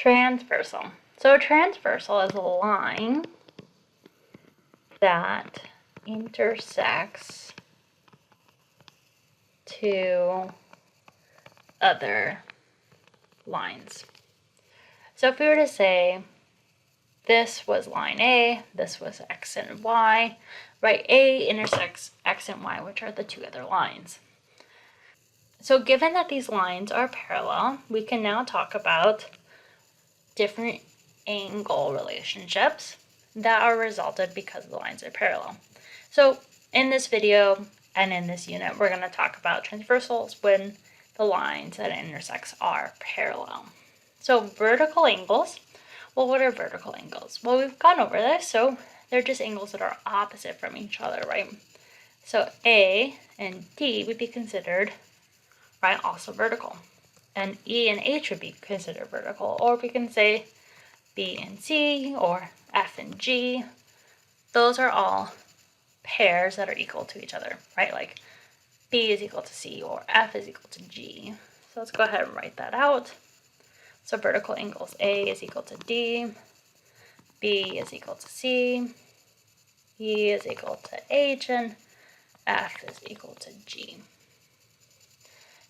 Transversal. So a transversal is a line that intersects two other lines. So if we were to say this was line A, this was X and Y, right? A intersects X and Y, which are the two other lines. So given that these lines are parallel, we can now talk about different angle relationships that are resulted because the lines are parallel. So in this video and in this unit, we're going to talk about transversals when the lines that intersect are parallel. So vertical angles, well, what are vertical angles? Well, we've gone over this, so they're just angles that are opposite from each other, right? So A and D would be considered, right, also vertical. And E and H would be considered vertical, or we can say B and C, or F and G. Those are all pairs that are equal to each other, right? Like B is equal to C, or F is equal to G. So let's go ahead and write that out. So vertical angles, A is equal to D, B is equal to C, E is equal to H, and F is equal to G.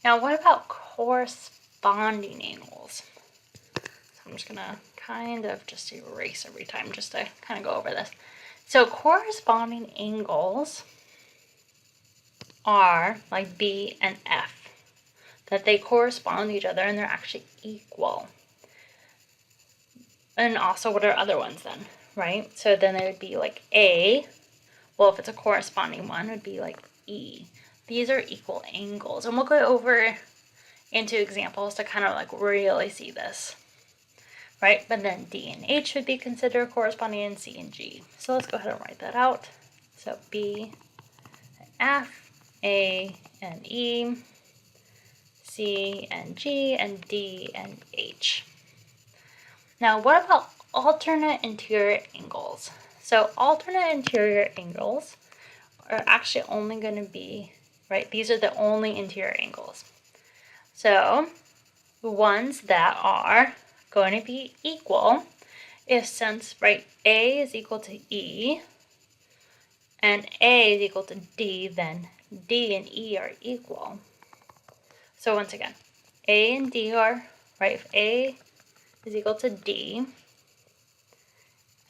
Now, what about corresponding angles? So I'm just going to kind of just erase every time just to kind of go over this. So corresponding angles are like B and F, that they correspond to each other and they're actually equal. And also, what are other ones then, right? So then it would be like A. Well, if it's a corresponding one, it would be like E. These are equal angles. And we'll go over into examples to kind of like really see this, right? But then D and H would be considered corresponding, and C and G. So let's go ahead and write that out. So B and F, A and E, C and G, and D and H. Now, what about alternate interior angles? So alternate interior angles are actually only going to be, right, these are the only interior angles. So the ones that are going to be equal is since, right, A is equal to E and A is equal to D, then D and E are equal. So once again, A and D are, right, if A is equal to D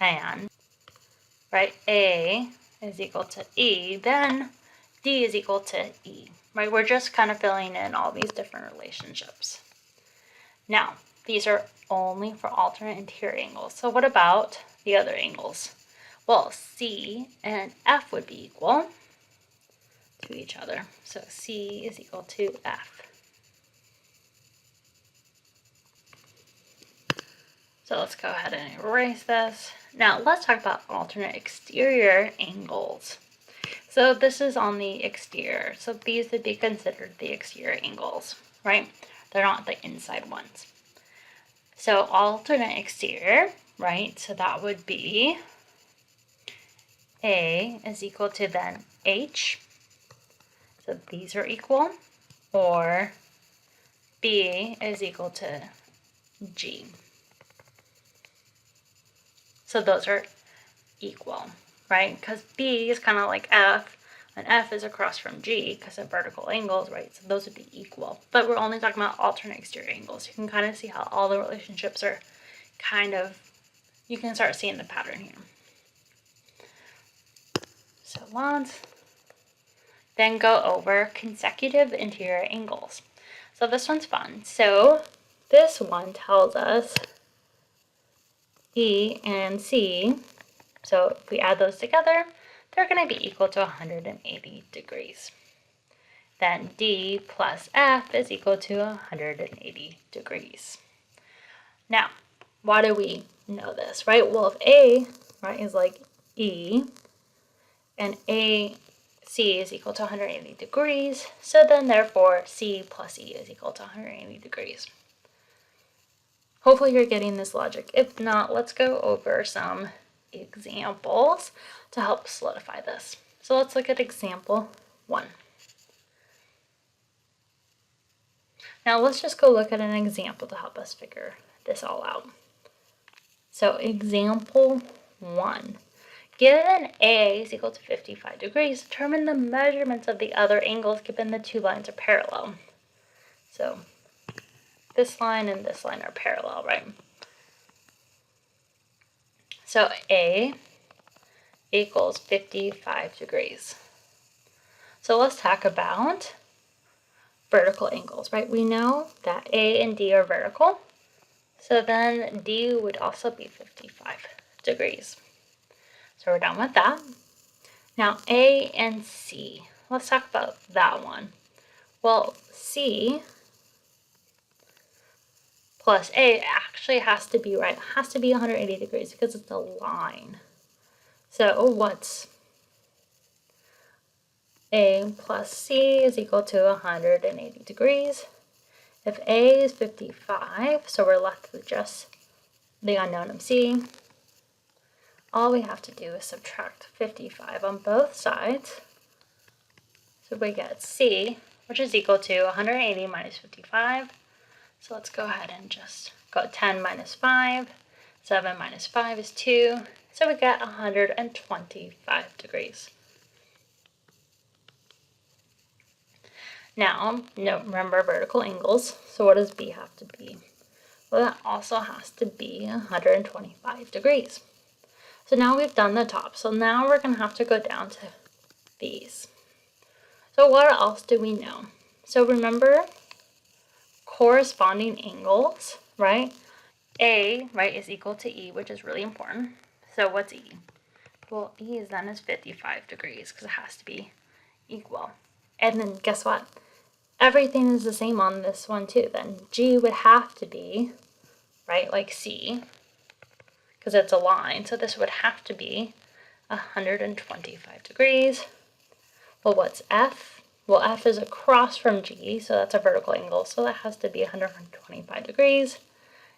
and, right, A is equal to E, then D is equal to E, right? We're just kind of filling in all these different relationships. Now, these are only for alternate interior angles. So what about the other angles? Well, C and F would be equal to each other. So C is equal to F. So let's go ahead and erase this. Now let's talk about alternate exterior angles. So this is on the exterior. So these would be considered the exterior angles, right? They're not the inside ones. So alternate exterior, right? So that would be A is equal to then H. So these are equal. Or B is equal to G. So those are equal, right? Because B is kind of like F, and F is across from G because of vertical angles, right? So those would be equal. But we're only talking about alternate exterior angles. You can kind of see how all the relationships are kind of, you can start seeing the pattern here. So let's then go over consecutive interior angles. So this one's fun. So this one tells us E and C, so if we add those together, they're going to be equal to 180 degrees. Then D plus F is equal to 180 degrees. Now, why do we know this, right? Well, if A, right, is like E, and AC is equal to 180 degrees, so then therefore C plus E is equal to 180 degrees. Hopefully you're getting this logic. If not, let's go over some examples to help solidify this. So let's look at example 1. Now let's just go look at an example to help us figure this all out. So example 1. Given A is equal to 55 degrees, determine the measurements of the other angles given the two lines are parallel. So this line and this line are parallel, right? So A equals 55 degrees. So let's talk about vertical angles, right? We know that A and D are vertical. So then D would also be 55 degrees. So we're done with that. Now A and C, let's talk about that one. Well, C plus A actually has to be, right, has to be 180 degrees because it's a line. So what's A plus C is equal to 180 degrees. If A is 55, so we're left with just the unknown of C, all we have to do is subtract 55 on both sides. So we get C, which is equal to 180 minus 55. So let's go ahead and just go 10 minus 5. 7 minus 5 is 2. So we get 125 degrees. Now, remember vertical angles. So what does B have to be? Well, that also has to be 125 degrees. So now we've done the top. So now we're going to have to go down to these. So what else do we know? So remember corresponding angles, right? A, right, is equal to E, which is really important. So what's E? Well, E is 55 degrees because it has to be equal. And then guess what? Everything is the same on this one too. Then G would have to be, right, like C, because it's a line. So this would have to be 125 degrees. Well, what's F? Well, F is across from G, so that's a vertical angle. So that has to be 125 degrees.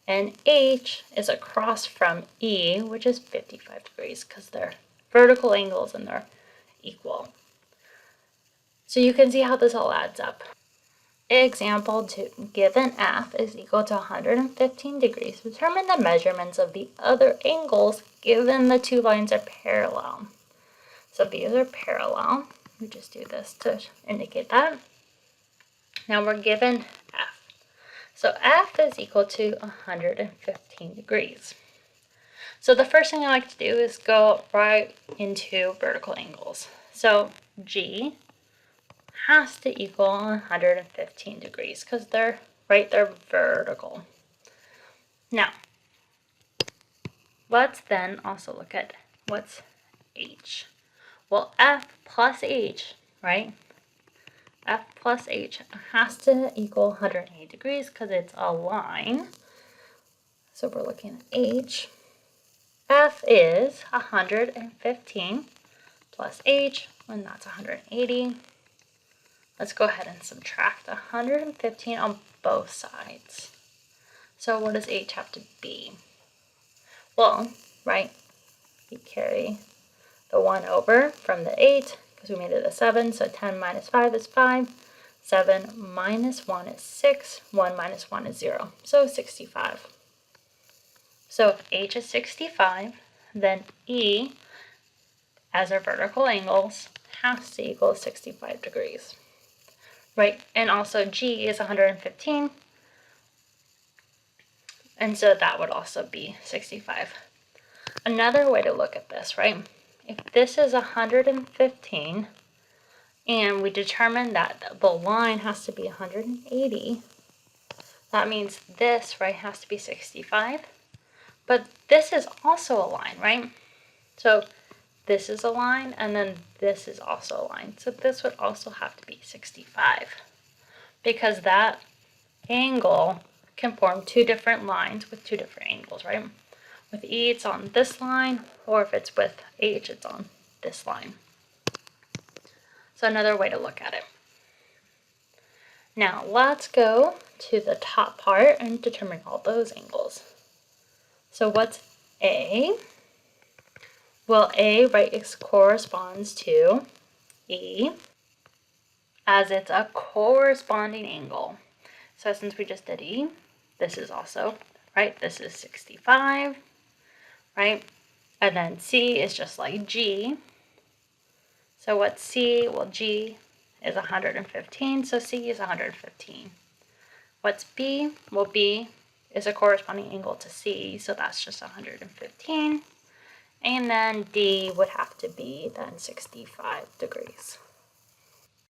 And H is across from E, which is 55 degrees because they're vertical angles and they're equal. So you can see how this all adds up. Example 2, given F is equal to 115 degrees, determine the measurements of the other angles given the two lines are parallel. So these are parallel. We just do this to indicate that. Now we're given F. So F is equal to 115 degrees. So the first thing I like to do is go right into vertical angles. So G has to equal 115 degrees because they're vertical. Now, let's then also look at what's H. Well, F plus H, right? F plus H has to equal 180 degrees because it's a line. So we're looking at H. F is 115 plus H, and that's 180. Let's go ahead and subtract 115 on both sides. So what does H have to be? Well, right, we carry the 1 over from the 8 because we made it a 7. So 10 minus 5 is 5. 7 minus 1 is 6. 1 minus 1 is 0. So 65. So if H is 65, then E, as our vertical angles, has to equal 65 degrees. Right, and also G is 115, and so that would also be 65. Another way to look at this, right, if this is 115, and we determine that the line has to be 180, that means this, right, has to be 65, but this is also a line, right? So this is a line, and then this is also a line. So this would also have to be 65 because that angle can form two different lines with two different angles, right? With E, it's on this line, or if it's with H, it's on this line. So another way to look at it. Now let's go to the top part and determine all those angles. So what's A? Well, A, right, corresponds to E as it's a corresponding angle. So since we just did E, this is also right? This is 65, right? And then C is just like G. So what's C? Well, G is 115, so C is 115. What's B? Well, B is a corresponding angle to C, so that's just 115. And then D would have to be then 65 degrees.